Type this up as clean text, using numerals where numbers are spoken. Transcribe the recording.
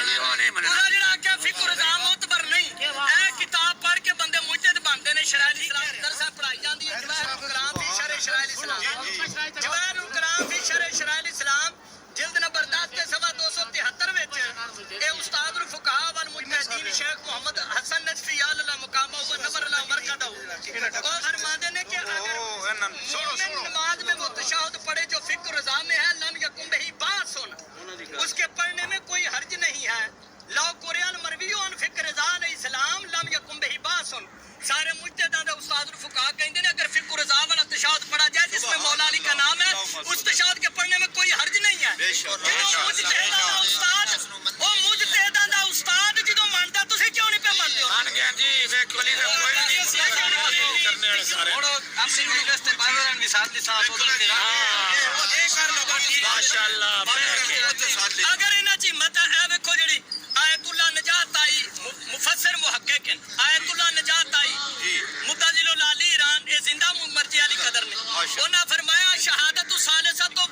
جڑا آخیا فکر رضا معتبر نہیں، اے کتاب پڑھ کے بندے مجتہد بنتے نے، شرائع اسلام درساں پڑھائی جاندی ہے، جواہر الکلام فی شرح شرائع اسلام، جواہر الکلام فی شرح شرائع اسلام جلد نمبر 10 کے صفحہ 273 وچ اے استاد الفقہاء والمجتہدین شیخ محمد حسن نجفی اللہ مقامہ و نور اللہ مرکزہ اور فرماتے ہیں کہ اگر مومن نماز میں وہ تشہد پڑھے جو فکر رضا میں ہے، لم یکن بہی باسن، اس کے پڑھنے میں کوئی حرج نہیں ہے، لو قرآن مروی عن فکر رضا علیہ السلام لم یکن بہی باسن، سارے مجتہداں دے استاد الفقہاء کہندے نے اگر فکر رضا والا تشہد پڑھا جائے جس میں مولا علی کا نام ہے، اس تشہد کے پڑھنے میں کوئی حرج نہیں ہے۔ جدوں مجتہداں دا استاد او مجتہداں دا استاد جدوں مندا تسی کیوں نہیں پہ مانتے ہو؟ مان گیا جی ویکھو نہیں کوئی نہیں کرنے والے سارے اپنی یونیورسٹی پاورن مثال دی ساتھ ادھر تیرا ماشاءاللہ اگر انہاں چ مت اے ویکھو جڑی آیت اللہ نجات آئی مفسر محقق ہیں، آیت اللہ نجات آئی متزل لالی ایران اے زندہ مرجع علی قدر نے انہاں فرمایا شہادت ثالثہ تو